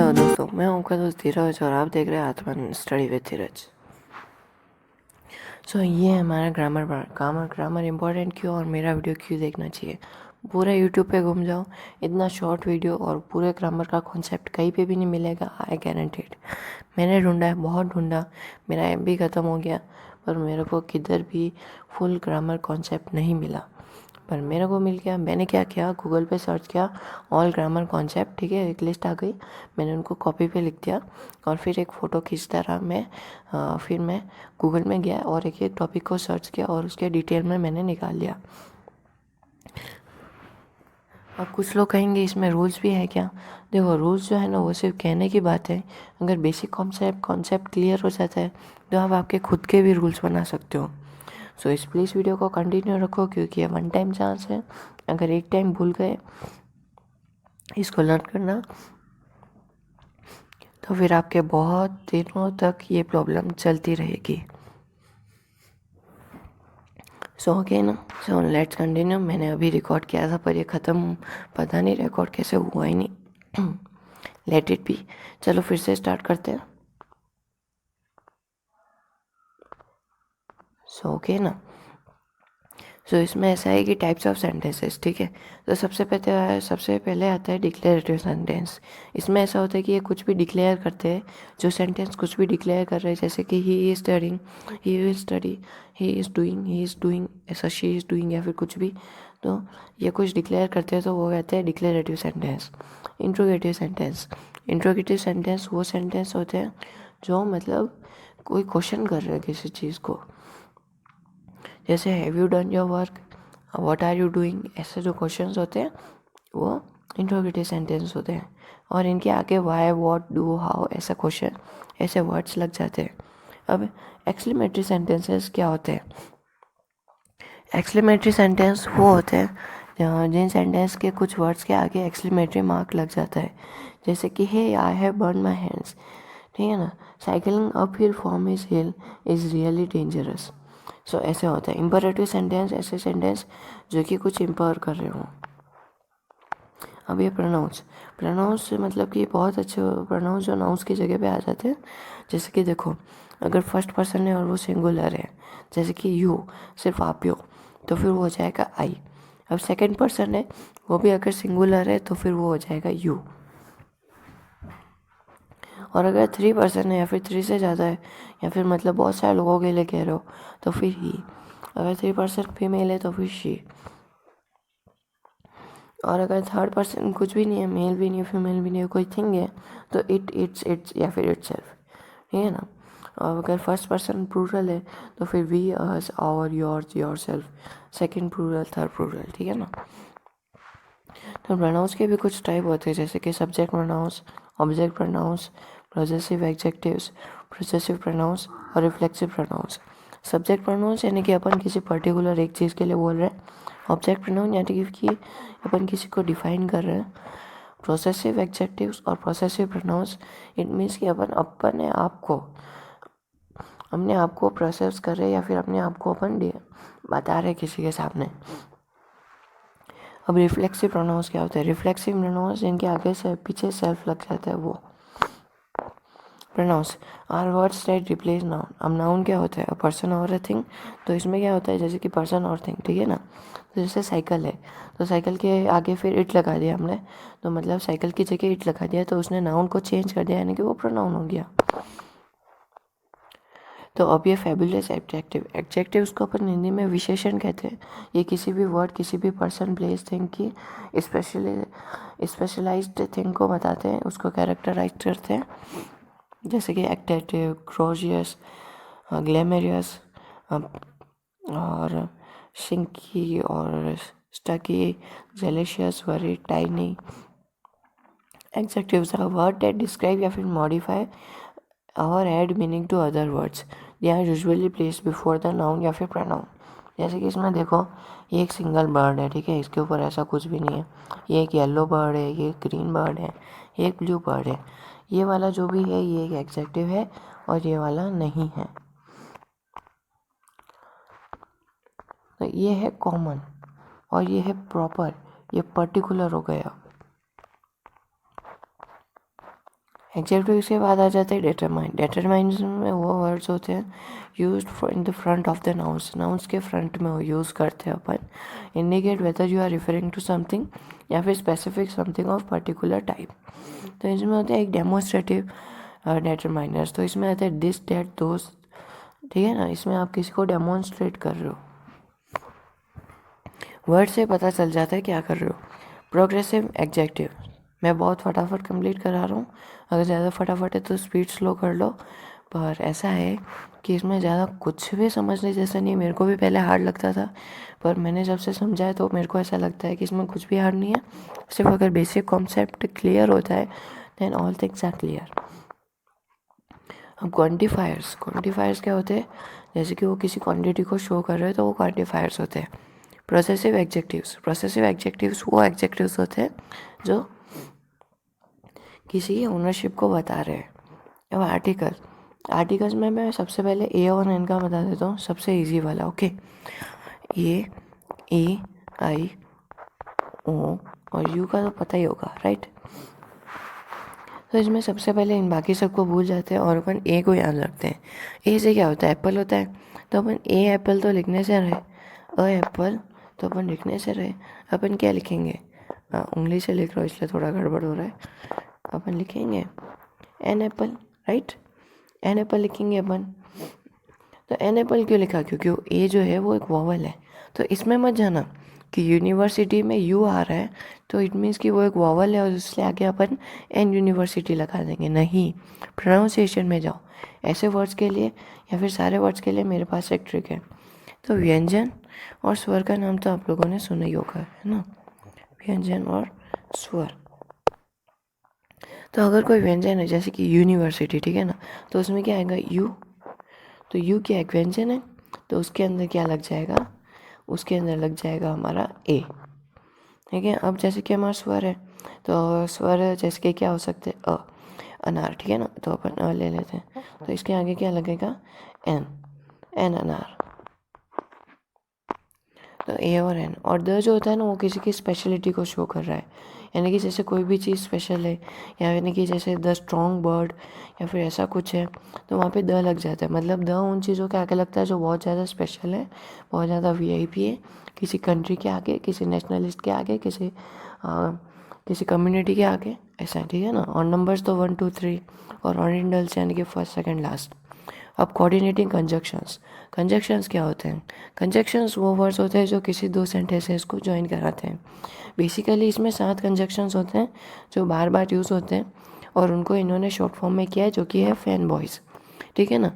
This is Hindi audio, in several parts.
हेलो दोस्तों, मैं हूं आपका दोस्त धीरज और आप देख रहे हैं आत्मन स्टडी विद धीरज। ये है हमारा ग्रामर पार्ट। ग्रामर इम्पोर्टेंट क्यों और मेरा वीडियो क्यों देखना चाहिए। पूरा यूट्यूब पे घूम जाओ, इतना शॉर्ट वीडियो और पूरे ग्रामर का कॉन्सेप्ट कहीं पे भी नहीं मिलेगा, आई गारंटेड। मैंने ढूंढा है, बहुत ढूंढा, मेरा एमबी ख़त्म हो गया, पर मेरे को किधर भी फुल ग्रामर कॉन्सेप्ट नहीं मिला। पर मेरे को मिल गया। मैंने क्या किया, गूगल पे सर्च किया ऑल ग्रामर कॉन्सेप्ट, ठीक है, एक लिस्ट आ गई। मैंने उनको कॉपी पे लिख दिया और फिर एक फ़ोटो खींचता रहा मैं। फिर मैं गूगल में गया और एक एक टॉपिक को सर्च किया और उसके डिटेल में मैंने निकाल लिया। अब कुछ लोग कहेंगे इसमें रूल्स भी है क्या। देखो, रूल्स जो है ना वो सिर्फ कहने की बात है। अगर बेसिक कॉन्सेप्ट क्लियर हो जाता है तो आप आपके खुद के भी रूल्स बना सकते हो। इस प्लीज़ वीडियो को कंटिन्यू रखो, क्योंकि ये वन टाइम चांस है। अगर एक टाइम भूल गए इसको लर्न करना तो फिर आपके बहुत दिनों तक ये प्रॉब्लम चलती रहेगी। ओके ना। Let's continue. मैंने अभी रिकॉर्ड किया था पर ये ख़त्म, पता नहीं रिकॉर्ड कैसे हुआ ही नहीं। Let it be. चलो फिर से स्टार्ट करते हैं। ओके ना। इसमें ऐसा है कि टाइप्स ऑफ सेंटेंसेस, ठीक है। तो सबसे पहले आता है डिक्लेरेटिव सेंटेंस। इसमें ऐसा होता है कि ये कुछ भी डिक्लेयर करते हैं। जो सेंटेंस कुछ भी डिक्लेयर कर रहे हैं, जैसे कि he is studying, he will study, he is doing, ऐसा शी इज़ डूइंग, या फिर कुछ भी। तो ये कुछ डिक्लेयर करते हैं तो वो कहते हैं डिक्लेरेटिव सेंटेंस। इंट्रोगेटिव सेंटेंस वो सेंटेंस होते हैं जो मतलब कोई क्वेश्चन कर रहे हैं किसी चीज़ को, जैसे have you done your work, what are you doing, ऐसे जो क्वेश्चंस होते हैं वो इंट्रोगेटिव सेंटेंस होते हैं। और इनके आगे वाई, व्हाट, डू, हाउ, ऐसा क्वेश्चन, ऐसे वर्ड्स लग जाते हैं। अब एक्सक्लेमेटरी सेंटेंसेस क्या होते हैं। एक्सक्लेमेटरी सेंटेंस वो होते हैं जिन सेंटेंस के कुछ वर्ड्स के आगे एक्सक्लेमेटरी मार्क लग जाता है, जैसे कि hey I have burn my hands, ठीक है ना। Cycling up hill from his hill is really dangerous. ऐसे होता है इम्परेटिव सेंटेंस, ऐसे सेंटेंस जो कि कुछ इम्पर कर रहे हों। अब ये प्रोनाउंस से मतलब कि बहुत अच्छे प्रोनाउंस जो नाउंस की जगह पे आ जाते हैं। जैसे कि देखो, अगर फर्स्ट पर्सन है और वो सिंगुलर है, जैसे कि यू, सिर्फ आप हो, तो फिर वो हो जाएगा आई। अब सेकंड पर्सन है, वो भी अगर सिंगुलर है तो फिर वो हो जाएगा यू। और अगर थ्री पर्सन है या फिर थ्री से ज़्यादा है, या फिर मतलब बहुत सारे लोगों के लिए कह रहे हो, तो फिर ही। अगर थ्री पर्सन फीमेल है तो फिर शी। और अगर थर्ड पर्सन कुछ भी नहीं है, मेल भी नहीं है, फीमेल भी नहीं है, कोई थिंग है, तो इट्स या फिर इटसेल्फ, ठीक है ना। और अगर फर्स्ट पर्सन प्लूरल है तो फिर we, us, our, yours, yourself, second plural, third plural, ठीक है ना। तो प्रोनाउंस के भी कुछ टाइप होते हैं, जैसे कि subject pronouns, object pronouns, possessive adjectives, possessive pronouns और रिफ्लेक्सिव प्रोनाउंस। सब्जेक्ट प्रोनाउंस यानी कि अपन किसी पर्टिकुलर एक चीज़ के लिए बोल रहे हैं। ऑब्जेक्ट प्रोनाउन यानी कि अपन किसी को डिफाइन कर रहे हैं। पॉसेसिव एडजेक्टिव्स और पॉसेसिव प्रोनाउंस, इट मीन्स कि अपन अपने आप को प्रोसेस कर रहे हैं या फिर अपने आप को अपन बता रहे किसी के सामने। अब रिफ्लेक्सिव प्रोनाउंस क्या होता है। रिफ्लेक्सिव प्रोनाउंस जिनके आगे से पीछे सेल्फ लग जाता है, वो pronouns are words that replace noun. अब नाउन क्या होता है, अ पर्सन और अ थिंग। तो इसमें क्या होता है, जैसे कि पर्सन और थिंग, ठीक है ना। तो जैसे साइकिल है, तो साइकिल के आगे फिर इट लगा दिया हमने, तो मतलब साइकिल की जगह इट लगा दिया, तो उसने नाउन को चेंज कर दिया, यानी कि वो प्रोनाउन हो गया। तो अब ये फैबुलस एडजेक्टिव उसको अपन हिंदी में विशेषण कहते हैं। ये किसी भी वर्ड, किसी भी पर्सन, प्लेस, थिंग की स्पेशलाइज्ड थिंग को बताते हैं, उसको कैरेक्टराइज करते हैं। जैसे कि एक्टेटिव, ग्रोजियस, ग्लैमरियस और शिंकी और sticky, delicious, very, tiny. Adjectives are word that describe या फिर मॉडिफाई और add meaning to other words. They are usually placed before the noun या फिर प्रोनाउन। जैसे कि इसमें देखो, ये एक सिंगल बर्ड है, ठीक है, इसके ऊपर ऐसा कुछ भी नहीं है। ये एक येलो बर्ड है, ये एक ग्रीन बर्ड है, ये एक ब्लू बर्ड है। ये वाला जो भी है ये एक एडजेक्टिव है और ये वाला नहीं है। तो ये है कॉमन और ये है प्रॉपर, ये पर्टिकुलर हो गया। एडजेक्टिव्स के बाद आ जाते हैं डिटरमाइन। डिटरमाइन में वो वर्ड्स होते हैं used for in the front of the nouns, nouns के फ्रंट में वो यूज़ करते हैं अपन, indicate whether you are referring to something या फिर specific something of particular type. तो इसमें होते हैं एक डेमोन्स्ट्रेटिव डिटरमाइनर्स। तो इसमें आते हैं दिस दैट दोस, ठीक है ना, इसमें आप किसी को डेमोन्स्ट्रेट कर रहे हो, वर्ड से पता चल जाता है क्या कर रहे हो। प्रोग्रेसिव एडजेक्टिव, मैं बहुत फटाफट कंप्लीट करा रहा हूँ, अगर ज़्यादा फटाफट है तो स्पीड स्लो कर लो, पर ऐसा है कि इसमें ज़्यादा कुछ भी समझने जैसा नहीं। मेरे को भी पहले हार्ड लगता था, पर मैंने जब से समझा है तो मेरे को ऐसा लगता है कि इसमें कुछ भी हार्ड नहीं है। सिर्फ अगर बेसिक कॉन्सेप्ट क्लियर होता है then all things are clear. अब क्वान्टिफायर्स, क्वान्टिफायर्स क्या होते हैं, जैसे कि वो किसी क्वांटिटी को शो कर रहे हैं तो वो क्वान्टिफायर्स होते हैं। प्रोसेसिव एडजेक्टिव्स, प्रोसेसिव एडजेक्टिव्स वो एडजेक्टिव्स होते हैं जो किसी ओनरशिप को बता रहे हैं। अब आर्टिकल, आर्टिकल्स में मैं सबसे पहले ए और एन का बता देता हूँ, सबसे इजी वाला। ओके, ए आई ओ और यू का तो पता ही होगा, राइट। तो इसमें सबसे पहले इन बाकी सबको भूल जाते हैं और अपन ए को याद रखते हैं। ए से क्या होता है, एप्पल होता है, तो अपन ए एप्पल तो लिखने से रहे, अ एप्पल तो अपन लिखने से रहे, अपन क्या लिखेंगे, उंगली से लिख रहा हूँ इसलिए थोड़ा गड़बड़ हो रहा है, अपन लिखेंगे an apple, right, an apple लिखेंगे अपन। तो एन एप्पल क्यों लिखा, क्योंकि ए जो है वो एक वॉवल है। तो इसमें मत जाना कि यूनिवर्सिटी में यू आ रहा है तो इट मीन्स कि वो एक वॉवल है और इसलिए आगे अपन एन यूनिवर्सिटी लगा देंगे, नहीं, प्रोनाउंसिएशन में जाओ। ऐसे वर्ड्स के लिए या फिर सारे वर्ड्स के लिए मेरे पास एक ट्रिक है। तो व्यंजन और स्वर का नाम तो आप लोगों ने सुना ही होगा, है ना, व्यंजन और स्वर। तो अगर कोई व्यंजन है जैसे कि यूनिवर्सिटी, ठीक है ना, तो उसमें क्या आएगा, यू, तो यू क्या एक व्यंजन है, तो उसके अंदर क्या लग जाएगा, उसके अंदर लग जाएगा हमारा ए, ठीक है। अब जैसे कि हमारा स्वर है, तो स्वर जैसे कि क्या हो सकते हैं, अनार, ठीक है ना, तो अपन अ ले लेते हैं, तो इसके आगे क्या लगेगा, एन, एन अनार। तो ए और एन, और द जो होता है ना वो किसी की स्पेशलिटी को शो कर रहा है, यानी कि जैसे कोई भी चीज़ स्पेशल है, या यानी कि जैसे द स्ट्रॉन्ग बर्ड या फिर ऐसा कुछ है, तो वहाँ पे द लग जाता है। मतलब द उन चीज़ों के आगे लगता है जो बहुत ज़्यादा स्पेशल है, बहुत ज़्यादा वीआईपी है, किसी कंट्री के आगे, किसी नेशनलिस्ट के आगे, किसी कम्युनिटी के आगे, ऐसा है, ठीक है ना। और नंबर्स तो 1 2 3 और ऑर्डिनल्स यानी कि फर्स्ट सेकंड लास्ट। अब कोऑर्डिनेटिंग कंजक्शंस, कंजक्शंस क्या होते हैं, कंजक्शंस वो वर्ड्स होते हैं जो किसी दो सेंटेंसेस को ज्वाइन कराते हैं। बेसिकली इसमें 7 कंजक्शंस होते हैं जो बार बार यूज़ होते हैं, और उनको इन्होंने शॉर्ट फॉर्म में किया है जो कि है फैन बॉयज़, ठीक है ना।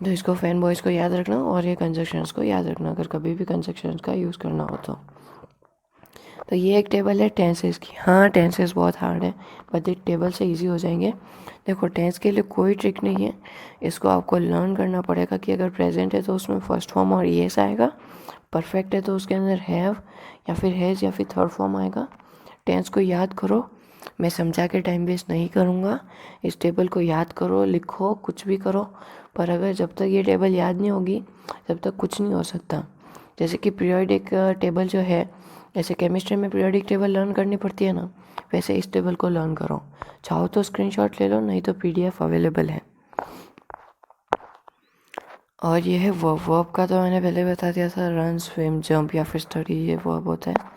तो इसको फैन बॉयज़ को याद रखना और ये कंजक्शंस को याद रखना अगर कभी भी कंजक्शंस का यूज़ करना हो तो ये एक टेबल है टेंसेस की। हाँ, टेंसेस बहुत हार्ड है, बट एक टेबल से इजी हो जाएंगे। देखो, टेंस के लिए कोई ट्रिक नहीं है, इसको आपको लर्न करना पड़ेगा कि अगर प्रेजेंट है तो उसमें फर्स्ट फॉर्म और ईएस आएगा, परफेक्ट है तो उसके अंदर हैव या फिर हैज़ या फिर थर्ड फॉर्म आएगा। टेंस को याद करो, मैं समझा के टाइम वेस्ट नहीं करूँगा, इस टेबल को याद करो, लिखो, कुछ भी करो, पर अगर जब तक ये टेबल याद नहीं होगी तब तक कुछ नहीं हो सकता। जैसे कि पीरियोडिक टेबल जो है, जैसे केमिस्ट्री में पीरियोडिक टेबल लर्न करनी पड़ती है ना, वैसे इस टेबल को लर्न करो। चाहो तो स्क्रीनशॉट ले लो, नहीं तो पीडीएफ अवेलेबल है। और ये है वर्ब, वर्ब का तो मैंने पहले बता दिया था, रन, स्विम, जंप या फिर स्टडी, ये वर्ब होता है।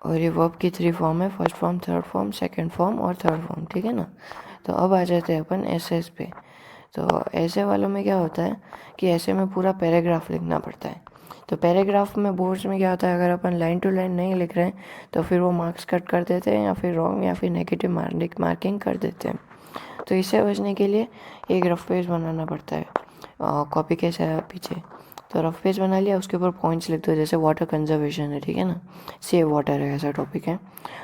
और ये वर्ब की 3 फॉर्म है, first form, third form, second form और थर्ड फॉर्म, ठीक है ना। तो अब आ जाते हैं अपन एसेस पे। तो ऐसे वालों में क्या होता है कि ऐसे में पूरा पैराग्राफ लिखना पड़ता है। तो पैराग्राफ में बोर्ड्स में क्या होता है, अगर अपन लाइन टू लाइन नहीं लिख रहे हैं तो फिर वो मार्क्स कट कर देते हैं या फिर रॉन्ग या फिर नेगेटिव मार्किंग कर देते हैं। तो इससे बचने के लिए एक रफ पेज बनाना पड़ता है कॉपी के पीछे। तो रफ पेज बना लिया, उसके ऊपर पॉइंट्स लिख दो, जैसे वाटर कंजर्वेशन है, ठीक है ना, सेव वाटर है, ऐसा टॉपिक है।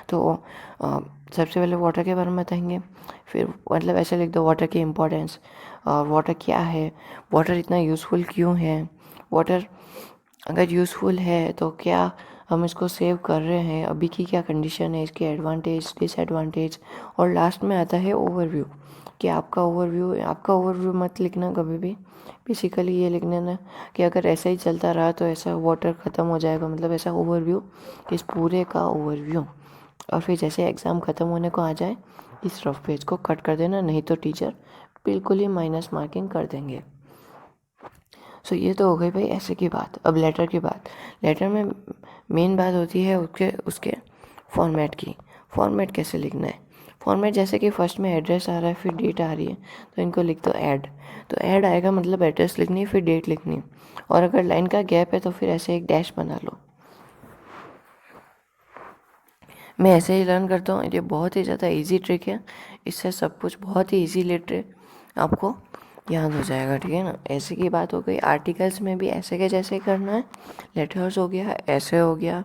तो सबसे पहले वाटर के बारे में बताएंगे, फिर मतलब ऐसे लिख दो वाटर की इम्पोर्टेंस, वाटर क्या है, वाटर इतना यूज़फुल क्यों है, वाटर अगर यूज़फुल है तो क्या हम इसको सेव कर रहे हैं, अभी की क्या कंडीशन है, इसके एडवांटेज, डिसएडवांटेज, और लास्ट में आता है ओवरव्यू, कि आपका ओवरव्यू मत लिखना कभी भी, बेसिकली ये लिखने ना कि अगर ऐसा ही चलता रहा तो ऐसा वाटर ख़त्म हो जाएगा, मतलब ऐसा ओवरव्यू, इस पूरे का ओवरव्यू, और फिर जैसे एग्ज़ाम ख़त्म होने को आ जाए इस रफ पेज को कट कर देना, नहीं तो टीचर बिल्कुल ही माइनस मार्किंग कर देंगे। सो ये तो हो गई भाई ऐसे की बात। अब लेटर की बात। लेटर में मेन बात होती है उसके फॉर्मेट की। फॉर्मेट कैसे लिखना है। फॉर्मेट जैसे कि फर्स्ट में एड्रेस आ रहा है, फिर डेट आ रही है, तो इनको लिख दो ऐड। तो ऐड आएगा मतलब एड्रेस लिखनी है, फिर डेट लिखनी है, और अगर लाइन का गैप है तो फिर ऐसे एक डैश बना लो। मैं ऐसे ही लर्न करता हूँ। ये बहुत ही ज़्यादा इजी ट्रिक है, इससे सब कुछ बहुत ही इजीली आपको याद हो जाएगा, ठीक है ना। ऐसे की बात हो गई। आर्टिकल्स में भी ऐसे के जैसे करना है। लेटर्स हो गया, ऐसे हो गया,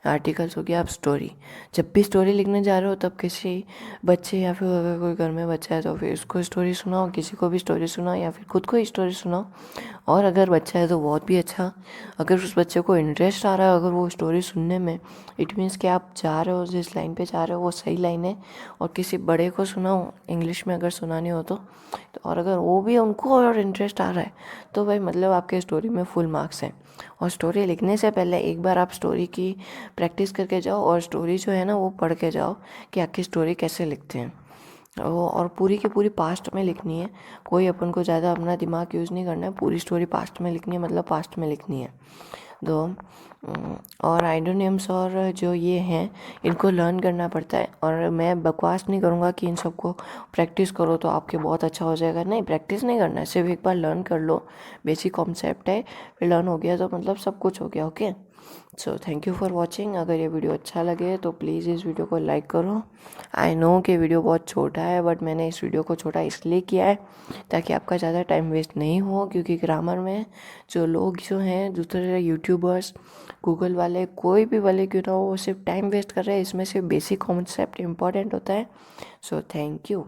आर्टिकल्स हो गया। अब स्टोरी, जब भी स्टोरी लिखने जा रहे हो तब किसी बच्चे या फिर अगर कोई घर में बच्चा है तो फिर उसको स्टोरी सुनाओ, किसी को भी स्टोरी सुनाओ या फिर खुद को ही स्टोरी सुनाओ। और अगर बच्चा है तो बहुत भी अच्छा। अगर उस बच्चे को इंटरेस्ट आ रहा है अगर वो स्टोरी सुनने में, इट मीन्स कि आप जा रहे हो जिस लाइन पे जा रहे हो वो सही लाइन है। और किसी बड़े को सुनाओ इंग्लिश में अगर सुनानी हो तो और अगर वो भी उनको और इंटरेस्ट आ रहा है तो भाई मतलब आपके स्टोरी में फुल मार्क्स हैं। और स्टोरी लिखने से पहले एक बार आप स्टोरी की प्रैक्टिस करके जाओ, और स्टोरी जो है ना वो पढ़ के जाओ कि आखिर स्टोरी कैसे लिखते हैं। और पूरी की पूरी पास्ट में लिखनी है। कोई अपन को ज़्यादा अपना दिमाग यूज़ नहीं करना है, पूरी स्टोरी पास्ट में लिखनी है, मतलब पास्ट में लिखनी है। तो और आइडोनियम्स और जो ये हैं इनको लर्न करना पड़ता है। और मैं बकवास नहीं करूँगा कि इन सबको प्रैक्टिस करो तो आपके बहुत अच्छा हो जाएगा। नहीं, प्रैक्टिस नहीं करना है, सिर्फ एक बार लर्न कर लो। बेसिक कॉन्सेप्ट है, फिर लर्न हो गया तो मतलब सब कुछ हो गया। Okay, so thank you for watching. अगर ये वीडियो अच्छा लगे तो प्लीज़ इस वीडियो को लाइक करो। आई नो कि वीडियो बहुत छोटा है, बट मैंने इस वीडियो को छोटा इसलिए किया है ताकि आपका ज़्यादा टाइम वेस्ट नहीं हो। क्योंकि ग्रामर में जो लोग जो हैं दूसरे यूट्यूबर्स, गूगल वाले, कोई भी वाले क्यों ना हो, वो सिर्फ टाइम वेस्ट कर रहे हैं। इसमें सिर्फ बेसिक कॉन्सेप्ट इंपॉर्टेंट होता है। So thank you.